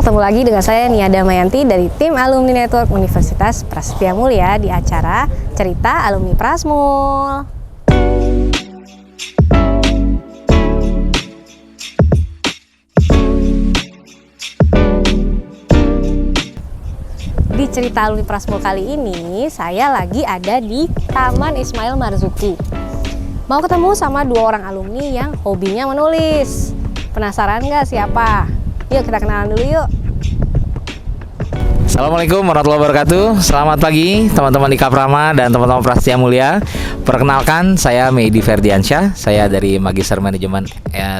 ketemu lagi dengan saya Nia Damayanti dari tim Alumni Network Universitas Prasetya Mulia di acara Cerita Alumni Prasmul. Di Cerita Alumni Prasmul kali ini, saya lagi ada di Taman Ismail Marzuki. Mau ketemu sama dua orang alumni yang hobinya menulis. Penasaran nggak siapa? Yuk kita kenalan dulu yuk. Assalamualaikum warahmatullahi wabarakatuh. Selamat pagi teman-teman di Kaprama dan teman-teman Prasetya Mulia. Perkenalkan, saya Mehdi Ferdiansyah. Saya dari Magister Manajemen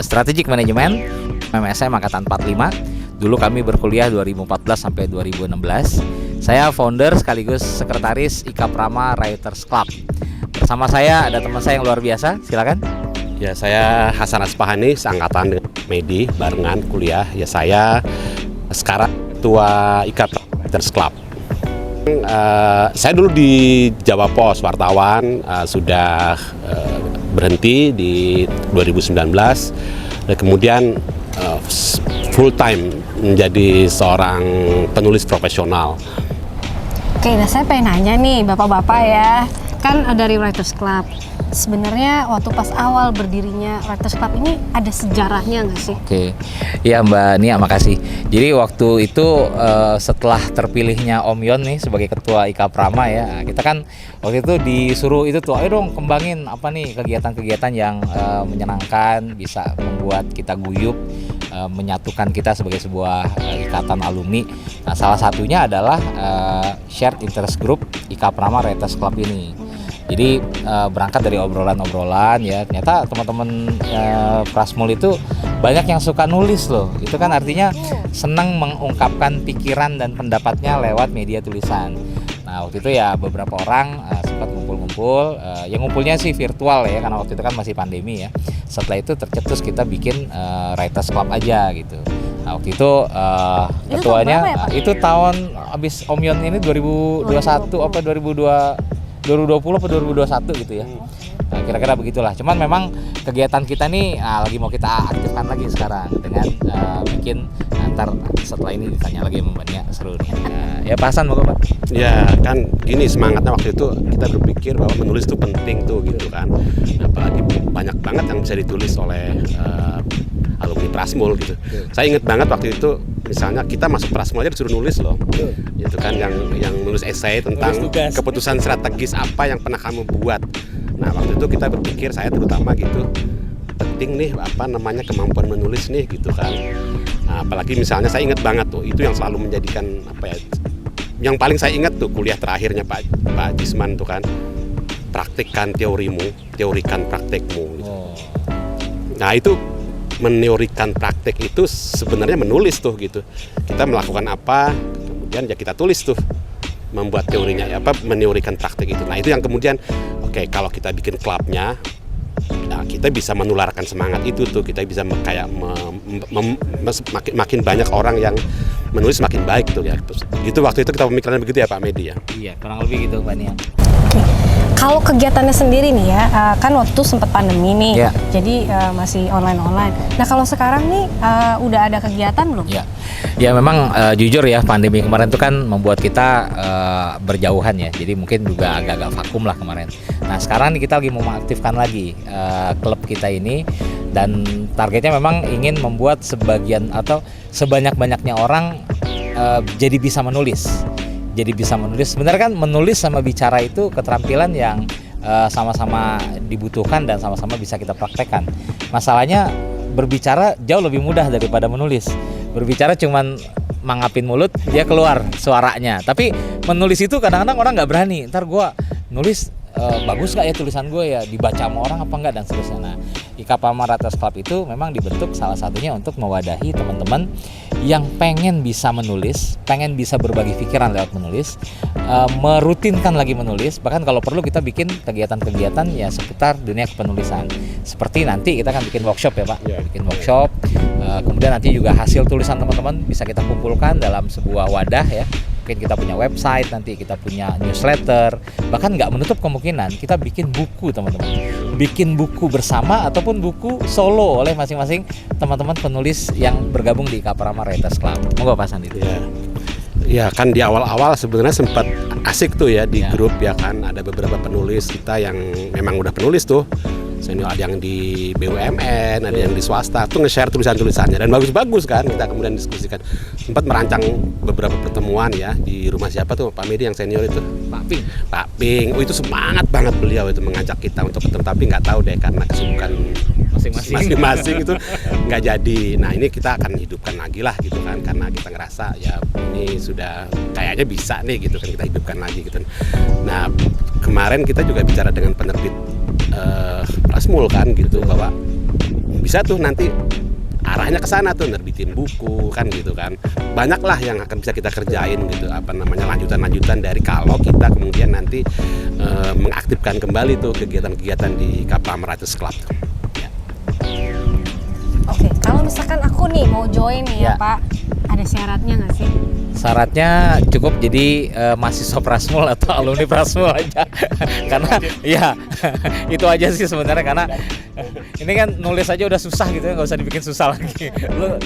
Strategic Management MSM Angkatan 45. Dulu kami berkuliah 2014 sampai 2016. Saya founder sekaligus sekretaris Ikaprama Writers Club. Bersama saya ada teman saya yang luar biasa. Silakan. Ya, saya Hasan Aspahani, seangkatan dengan Medi, barengan kuliah. Ya, saya sekarang ketua Ikaprama Writers Club. Saya dulu di Jawa Pos, wartawan, sudah berhenti di 2019. Dan kemudian full time menjadi seorang penulis profesional. Oke, nah saya pengen nanya nih bapak-bapak ya, kan dari Writers Club. Sebenarnya waktu pas awal berdirinya Writers Club ini ada sejarahnya nggak sih? Oke, iya Mbak Nia, makasih. Jadi waktu itu setelah terpilihnya Om Yon nih sebagai ketua Ikaprama ya, kita kan waktu itu disuruh itu tuh, ayo dong kembangin apa nih kegiatan-kegiatan yang menyenangkan, bisa membuat kita guyup, menyatukan kita sebagai sebuah ikatan alumni. Nah, salah satunya adalah shared interest group Ikaprama Writers Club ini. Jadi berangkat dari obrolan-obrolan ya, ternyata teman-teman Prasmul itu banyak yang suka nulis loh. Itu kan artinya senang mengungkapkan pikiran dan pendapatnya lewat media tulisan. Nah, waktu itu ya beberapa orang sempat ngumpul-ngumpul, yang ngumpulnya sih virtual ya, karena waktu itu kan masih pandemi ya. Setelah itu tercetus kita bikin Writers Club aja gitu. Nah, waktu itu ketuanya itu tahun abis Om Yon ini 2021 apa 2020 atau 2021 gitu ya. Nah, kira-kira begitulah. Cuman memang kegiatan kita nih lagi mau kita aktifkan lagi sekarang dengan bikin antar setelah ini ditanya lagi sama Mbak Nia, seru nih. Ya pasan mau Pak. Ya kan gini, semangatnya waktu itu kita berpikir bahwa menulis itu penting tuh gitu kan. Apalagi banyak banget yang bisa ditulis oleh alumni Prasmul gitu. Saya inget banget waktu itu misalnya kita masuk Prasmul aja disuruh nulis loh. Gitu kan, yang nulis esai tentang keputusan strategis apa yang pernah kamu buat. Nah, waktu itu kita berpikir, saya terutama gitu, penting nih apa namanya kemampuan menulis nih gitu kan. Nah, apalagi misalnya saya ingat banget tuh, itu yang selalu menjadikan apa ya, yang paling saya ingat tuh kuliah terakhirnya Pak Jisman tuh kan, praktikkan teorimu, teorikan praktekmu gitu. Nah, itu meneorikan praktek itu sebenarnya menulis tuh gitu. Kita melakukan apa, kemudian ya kita tulis tuh, membuat teorinya apa, meneorikan praktek itu. Nah, itu yang kemudian oke, kalau kita bikin klubnya, nah kita bisa menularkan semangat itu tuh, kita bisa kayak makin banyak orang yang menulis makin baik tuh ya. Itu waktu itu kita pemikirannya begitu ya Pak Medi ya. Iya, kurang lebih gitu Mbak Nia. Oke. Kalau kegiatannya sendiri nih ya, kan waktu itu sempat pandemi nih, jadi masih online. Nah kalau sekarang nih udah ada kegiatan belum? Ya memang jujur ya, pandemi kemarin itu kan membuat kita berjauhan ya, jadi mungkin juga agak-agak vakum lah kemarin. Nah sekarang nih kita lagi mau mengaktifkan lagi klub kita ini, dan targetnya memang ingin membuat sebagian atau sebanyak-banyaknya orang jadi bisa menulis. Sebenarnya kan menulis sama bicara itu keterampilan yang sama-sama dibutuhkan dan sama-sama bisa kita praktekkan. Masalahnya berbicara jauh lebih mudah daripada menulis. Berbicara cuman mangapin mulut, dia keluar suaranya. Tapi menulis itu kadang-kadang orang nggak berani. Ntar gue nulis bagus nggak ya tulisan gue ya, dibaca sama orang apa enggak dan seterusnya. Nah, Ikaprama Writers Club itu memang dibentuk salah satunya untuk mewadahi teman-teman yang pengen bisa menulis, pengen bisa berbagi pikiran lewat menulis, merutinkan lagi menulis. Bahkan kalau perlu kita bikin kegiatan-kegiatan ya seputar dunia kepenulisan. Seperti nanti kita akan bikin workshop ya Pak, bikin workshop. Kemudian nanti juga hasil tulisan teman-teman bisa kita kumpulkan dalam sebuah wadah ya. Mungkin kita punya website, nanti kita punya newsletter, bahkan nggak menutup kemungkinan kita bikin buku teman-teman, bikin buku bersama ataupun buku solo oleh masing-masing teman-teman penulis yang bergabung di Ikaprama Writers Club. Monggo Pak Sandi. Ya kan di awal-awal sebenarnya sempat asik tuh ya di Ya. grup ya kan, ada beberapa penulis kita yang memang udah penulis tuh. Senior ada yang di BUMN, ada yang di swasta, tuh nge-share tulisan-tulisannya dan bagus-bagus kan, kita kemudian diskusikan. Sempat merancang beberapa pertemuan ya di rumah siapa tuh Pak Medi yang senior itu, Pak Ping. Oh itu semangat banget beliau itu mengajak kita untuk ketemu, tapi nggak tahu deh karena kesibukan masing-masing itu nggak jadi. Nah ini kita akan hidupkan lagi lah gitu kan, karena kita ngerasa ya ini sudah kayaknya bisa nih gitu kan, kita hidupkan lagi gitu. Nah kemarin kita juga bicara dengan penerbit Prasmul kan gitu, bahwa bisa tuh nanti arahnya ke sana tuh, nerbitin buku kan gitu kan. Banyak lah yang akan bisa kita kerjain gitu, lanjutan-lanjutan dari kalau kita kemudian nanti mengaktifkan kembali tuh kegiatan-kegiatan di Ikaprama Writers Club tuh. Ya. Oke, kalau misalkan aku nih mau join nih ya Ya. Pak, ada syaratnya nggak sih? Syaratnya cukup jadi mahasiswa Prasmul atau alumni Prasmul aja. Karena ya itu aja sih sebenarnya, karena ini kan nulis aja udah susah gitu ya, nggak usah dibikin susah lagi. Lu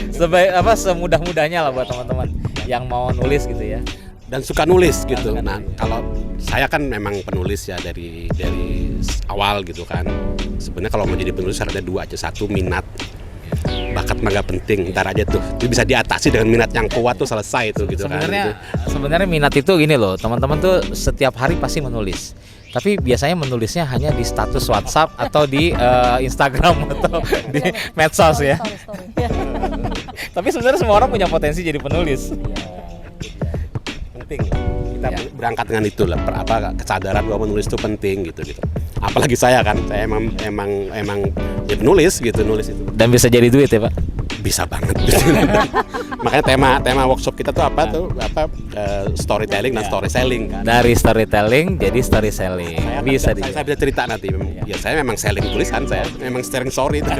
semudah-mudahnya lah buat teman-teman yang mau nulis gitu ya. Dan suka nulis gitu. Suka Nah nulis. kalau saya kan memang penulis ya dari awal gitu kan. Sebenarnya kalau mau jadi penulis ada dua aja, satu minat, bakat mah gak penting, ntar aja tuh itu bisa diatasi dengan minat yang kuat tuh selesai tuh gitu kan. Gitu. Sebenarnya minat itu gini loh, teman-teman tuh setiap hari pasti menulis. Tapi biasanya menulisnya hanya di status WhatsApp atau di Instagram atau di medsos ya. Story. Tapi sebenarnya semua orang punya potensi jadi penulis. Penting kita Ya. berangkat dengan itu lah, kesadaran bahwa menulis itu penting gitu. Apalagi saya kan, saya emang ya penulis gitu, nulis itu Dan bisa jadi duit ya Pak. bisa banget. Makanya tema workshop kita tuh storytelling dan story selling kan. Dari storytelling jadi story selling. Bisa Saya bisa cerita nanti. Ya saya memang selling tulisan, saya memang sharing story itu.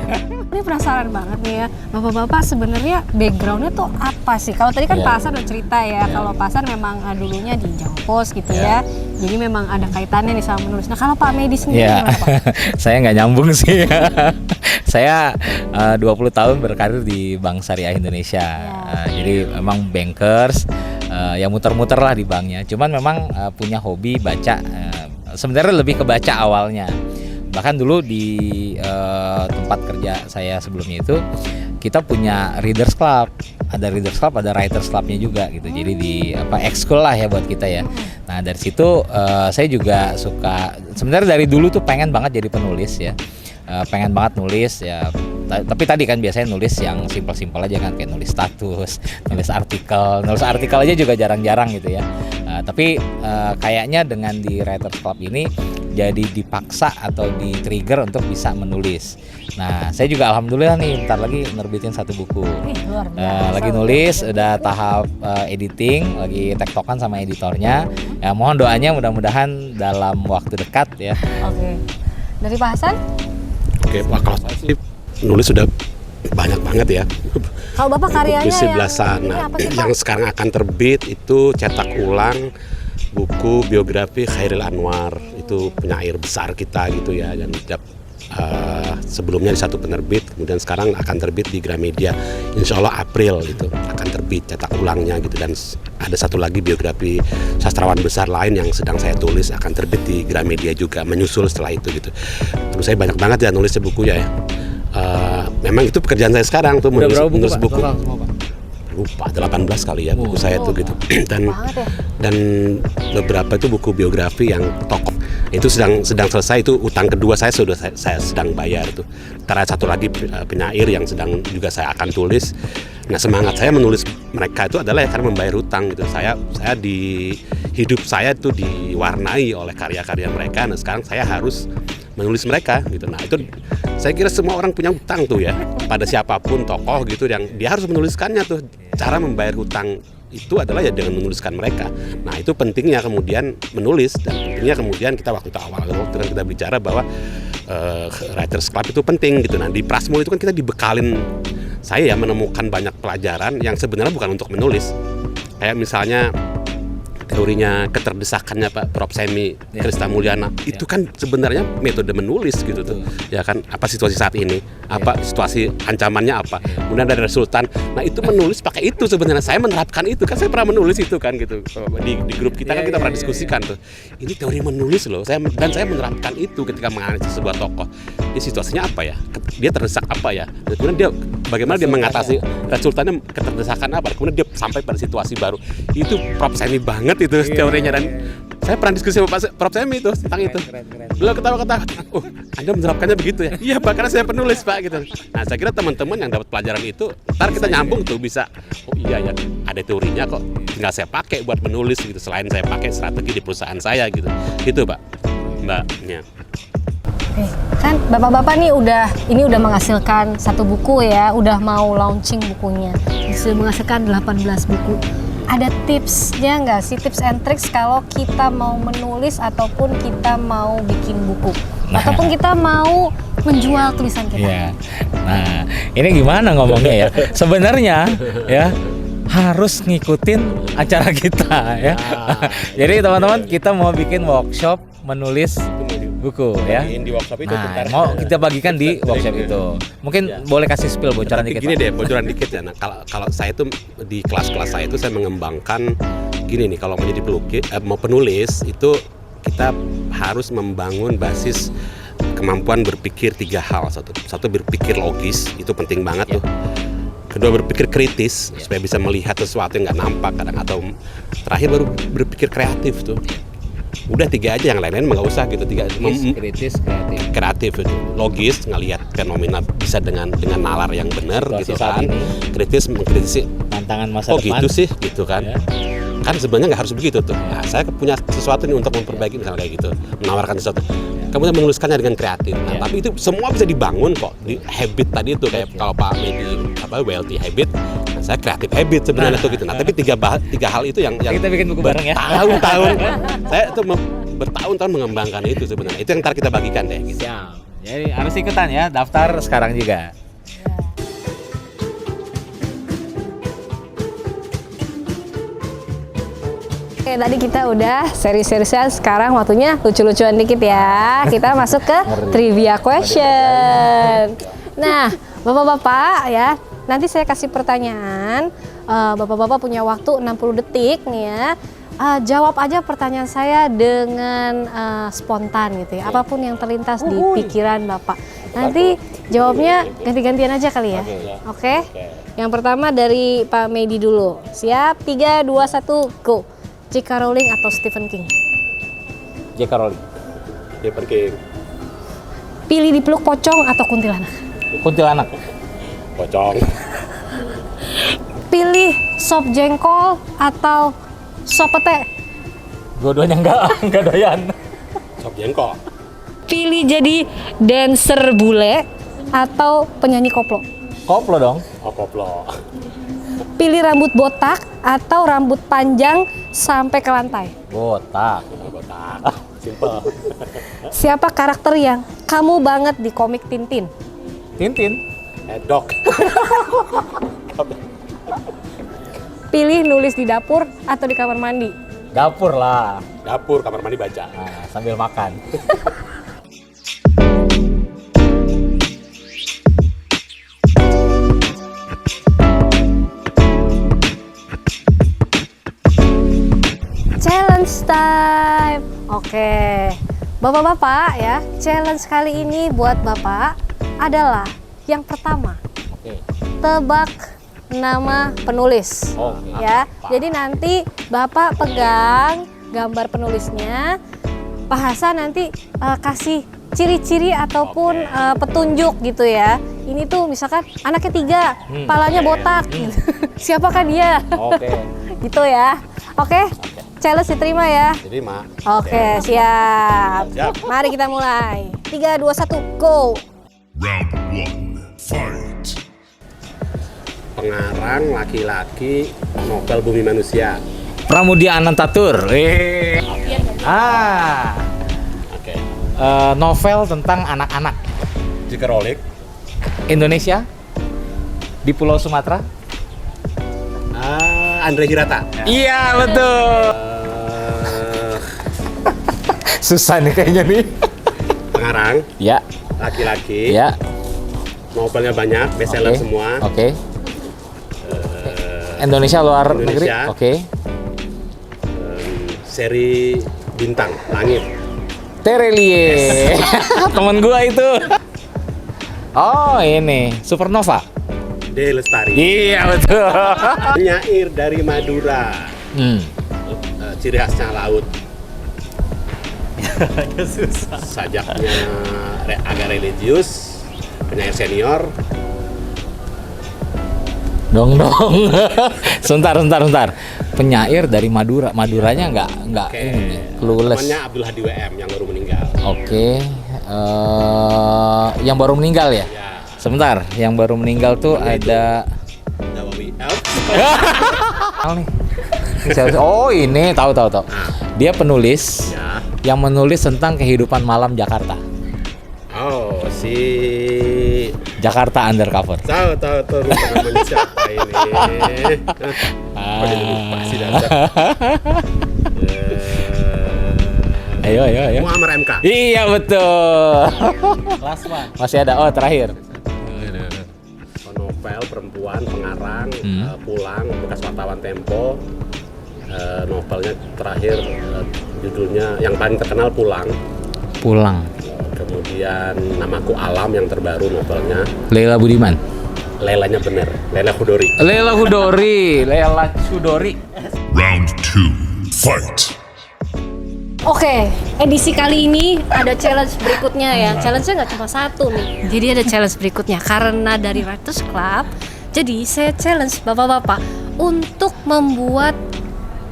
Ini penasaran banget nih ya, bapak-bapak sebenarnya backgroundnya tuh apa sih? Kalau tadi kan Ya. Pak Hasan udah cerita ya, kalau Pak Hasan memang dulunya di Jawa Pos gitu ya, jadi memang ada kaitannya nih sama menulis. Nah kalau Pak Medi sendiri Ya, gimana Pak? saya nggak nyambung sih. Saya 20 tahun berkarir di Bank Syariah Indonesia. Jadi memang bankers, ya muter-muter lah di banknya. Cuman memang punya hobi baca. Sebenarnya lebih ke baca awalnya. Bahkan dulu di tempat kerja saya sebelumnya itu kita punya Readers Club. Ada Readers Club, ada Writers Clubnya juga gitu. Jadi di ekskul lah ya buat kita ya. Nah dari situ saya juga suka. Sebenarnya dari dulu tuh pengen banget jadi penulis ya. Pengen banget nulis ya, tapi tadi kan biasanya nulis yang simpel-simpel aja kan, kayak nulis status, nulis artikel aja juga jarang-jarang gitu ya. Tapi kayaknya dengan di Writers Club ini jadi dipaksa atau di-trigger untuk bisa menulis. Nah saya juga alhamdulillah nih bentar lagi nerbitin satu buku. Luar biasa. Lagi nulis, udah tahap editing, lagi tektokan sama editornya. Ya mohon doanya mudah-mudahan dalam waktu dekat ya. Oke. Dari Pak Hasan? Oke, wah kalau saya sih nulis sudah banyak banget ya. Kalau Bapak karyanya Buku yang belasan. ini Nah, apa sih Pak? yang sekarang akan terbit itu cetak ulang buku biografi Khairil Anwar, itu penyair besar kita gitu ya, dan sebelumnya di satu penerbit, kemudian sekarang akan terbit di Gramedia. Insya Allah April itu akan terbit cetak ulangnya gitu, dan ada satu lagi biografi sastrawan besar lain yang sedang saya tulis akan terbit di Gramedia juga, menyusul setelah itu gitu. Terus saya banyak banget ya nulis buku ya. Memang itu pekerjaan saya sekarang tuh, Udah berapa menulis Pak? buku. Total semua, Pak? Lupa 18 kali ya buku saya tuh gitu. dan Banget ya. dan beberapa itu buku biografi yang tokoh itu sedang selesai, itu utang kedua saya saya sedang bayar tuh. Antara satu lagi penyair yang sedang juga saya akan tulis. Nah semangat saya menulis mereka itu adalah ya karena membayar hutang gitu. Saya di hidup saya itu diwarnai oleh karya-karya mereka. Nah sekarang saya harus menulis mereka gitu. Nah itu saya kira semua orang punya hutang tuh ya, pada siapapun tokoh gitu yang dia harus menuliskannya tuh. Cara membayar hutang itu adalah ya dengan menuliskan mereka. Nah itu pentingnya kemudian menulis, dan pentingnya kemudian kita waktu awal kita bicara bahwa Writers Club itu penting gitu. Nah di Prasmul itu kan kita dibekalin, saya ya menemukan banyak pelajaran yang sebenarnya bukan untuk menulis. Kayak misalnya teorinya keterdesakannya Pak Prof. Semi Krista Mulyana itu kan sebenarnya metode menulis gitu tuh, ya kan, apa situasi saat ini, apa situasi ancamannya apa, kemudian ada resultan. Nah itu menulis pakai itu sebenarnya. Saya menerapkan itu kan, saya pernah menulis itu kan gitu di grup kita kan kita pernah diskusikan tuh. Ini teori menulis loh, saya menerapkan itu ketika menganalisis sebuah tokoh. Di situasinya apa ya, dia terdesak apa ya, dan kemudian dia bagaimana dia mengatasi resultannya keterdesakan apa, kemudian dia sampai pada situasi baru. Itu Prof. Semi banget itu teorinya, dan saya pernah diskusi sama Pak Prof. Semi itu tentang itu. Beliau ketawa-ketawa, Anda menerapkannya begitu ya? Iya Pak, karena saya penulis Pak gitu. Nah saya kira teman-teman yang dapat pelajaran itu, ntar kita nyambung tuh bisa, oh iya ya ada teorinya kok, tinggal saya pakai buat menulis gitu, selain saya pakai strategi di perusahaan saya gitu. Gitu Pak, Mbaknya. Kan bapak-bapak nih udah menghasilkan satu buku ya, udah mau launching bukunya, sudah menghasilkan 18 buku. Ada tipsnya nggak sih, tips and tricks kalau kita mau menulis ataupun kita mau bikin buku, ataupun kita mau menjual tulisan kita? Iya. Nah, ini gimana ngomongnya ya? Sebenarnya ya harus ngikutin acara kita ya. Jadi teman-teman, kita mau bikin workshop menulis buku ya. Di workshop itu Nah, mau kita bagikan di workshop itu. Mungkin boleh kasih spill bocoran dikit. Gini Pak. deh, bocoran dikit ya. Nah, kalau saya tuh di kelas-kelas saya itu saya mengembangkan gini nih, kalau menjadi mau penulis itu kita harus membangun basis kemampuan berpikir 3 hal. Satu berpikir logis, itu penting banget tuh. Kedua berpikir kritis supaya bisa melihat sesuatu yang nggak nampak kadang, atau terakhir baru berpikir kreatif tuh. Udah 3 aja, yang lain-lain nggak usah gitu. 3 kritis, kreatif itu, logis ngelihat fenomena bisa dengan nalar yang benar gitu kan, kritis mengkritisi tantangan masa depan. gitu sih gitu kan ya. Kan sebenarnya nggak harus begitu tuh. Nah, saya punya sesuatu nih untuk memperbaiki misalnya kayak gitu, menawarkan sesuatu, kemudian menuliskannya dengan kreatif. Nah, tapi itu semua bisa dibangun kok di habit tadi itu, kayak kalau Pak Medi wealthy habit, nah, saya kreatif habit sebenarnya tuh gitu. Nah, tapi tiga hal itu yang kita bikin buku bareng ya. Tahun-tahun saya tuh bertahun-tahun mengembangkan itu sebenarnya. Itu yang ntar kita bagikan deh gitu. Siap. Jadi harus ikutan ya, daftar sekarang juga. Oke, tadi kita udah serius-seriusan, sekarang waktunya lucu-lucuan dikit ya. Kita masuk ke trivia question. Nah, bapak-bapak ya, nanti saya kasih pertanyaan. Bapak-bapak punya waktu 60 detik nih ya. Jawab aja pertanyaan saya dengan spontan gitu ya. Apapun yang terlintas di pikiran Bapak. Nanti jawabnya ganti-gantian aja kali ya. Oke? Yang pertama dari Pak Medi dulu. Siap? 3, 2, 1, go. J.K. Rowling atau Stephen King? J.K. Rowling. Stephen King. Pilih dipeluk pocong atau kuntilanak? Kuntilanak. Pocong. Pilih sop jengkol atau sop pete? Dua-duanya enggak doyan. Sop jengkol. Pilih jadi dancer bule atau penyanyi koplo? Koplo dong. Oh, koplo. Pilih rambut botak atau rambut panjang sampai ke lantai? Botak. Simple. Siapa karakter yang kamu banget di komik Tintin? Tintin. Dog. Pilih nulis di dapur atau di kamar mandi? Dapur lah. Dapur, kamar mandi baca. Nah, sambil makan. Challenge time. Oke. Bapak-bapak ya, challenge kali ini buat Bapak adalah yang pertama. Oke. Tebak nama penulis. Oke. Ya. Jadi nanti Bapak pegang gambar penulisnya. Pak Hasan nanti kasih ciri-ciri ataupun petunjuk gitu ya. Ini tuh misalkan anaknya 3, palanya botak. Siapakah dia? Oke. Gitu ya. Oke. Challenge diterima ya. Terima. Oke, siap. Siap. Mari kita mulai. 3, 2, 1, go. Round 1, fight. Pengarang laki-laki novel Bumi Manusia. Pramudia Anantatur. Oke. Novel tentang anak-anak J.K. Rowling. Indonesia di Pulau Sumatera. Andre Hirata. Iya betul. Susah nih kayaknya nih. Pengarang, Ya, laki-laki, ya. novelnya banyak, bestseller Oke. semua. Oke. Indonesia luar negeri. Indonesia. Oke. Seri Bintang, Langit. Terelie. Temen gua itu. Oh, ini Supernova. D. Lestari. Iya, betul. Penyair dari Madura. Ciri khasnya laut. Sajaknya agak religius. Penyair senior. Dong. Sebentar. Penyair dari Madura. Maduranya nggak Oke. ini. Clueless. Namanya Abdul Hadi WM yang baru meninggal. Oke. Yang baru meninggal ya? Ya. Sebentar, yang baru meninggal tuh Namanya itu. ada Dawawi. nih. Oh, ini tahu. Dia penulis Ya. yang menulis tentang kehidupan malam Jakarta. Oh, si Jakarta Undercover. tahu namanya siapa ini? Oh, jadi lupa sih dasar. Ayo. Muammar MK. Iya, betul. Masih ada. Oh, terakhir. Novel perempuan pengarang pulang bekas wartawan Tempo. Novelnya terakhir judulnya yang paling terkenal Pulang. Kemudian Namaku Alam yang terbaru novelnya. Leila Budiman. Lelanya bener, Lela Khudori. Leila Chudori. Round 2. Fight. Oke, edisi kali ini ada challenge berikutnya ya. Challenge-nya nggak cuma satu nih. Jadi ada challenge berikutnya karena dari Writers Club. Jadi saya challenge bapak-bapak untuk membuat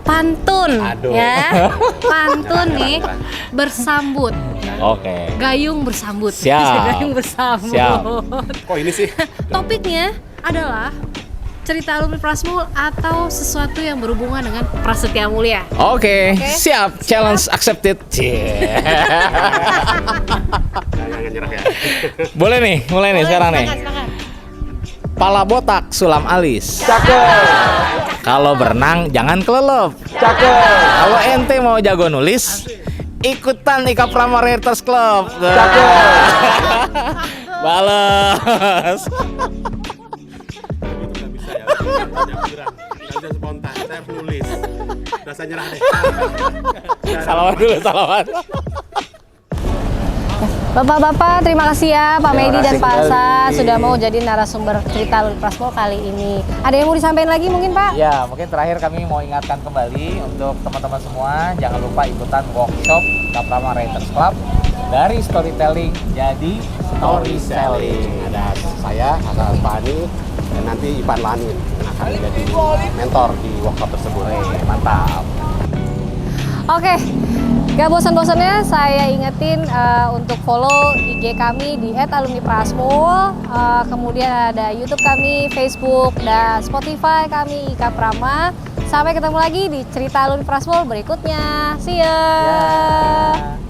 pantun, Aduh. ya. Pantun nih bersambut. Oke. Gayung bersambut. Siap. Gayung bersambut. Siap. Kok ini sih? Topiknya adalah cerita alumni Prasmul atau sesuatu yang berhubungan dengan Prasetya Mulia. Oke, Oke. siap. Challenge accepted. Jangan nyerah ya. Boleh nih, mulai nih sekarang nih. Silakan. Pala botak, sulam alis. Kalau berenang jangan kelelep. Kalau ente mau jago nulis, ikutan Ika Prama Writers Club. Balas. Itu nggak bisa ya. Nggak bisa spontan. Saya penulis. Rasa nyerah deh. Salaman dulu, salaman. Bapak-bapak, terima kasih ya Pak Terima Medi dan kasih Pak Asa kembali. sudah mau jadi narasumber cerita alumni Prasmul kali ini. Ada yang mau disampaikan lagi mungkin Pak? Ya, mungkin terakhir kami mau ingatkan kembali untuk teman-teman semua, jangan lupa ikutan workshop Ika Prama Writers Club dari storytelling jadi storytelling. Ada saya, Hasan Fani, dan nanti Ivan Lanin yang akan menjadi mentor di workshop tersebut. Mantap. Oke, gak bosan-bosannya saya ingetin untuk follow IG kami di @alumniprasmul. Kemudian ada YouTube kami, Facebook, dan Spotify kami Ika Prama. Sampai ketemu lagi di cerita alumni Prasmul berikutnya. See ya. Ya.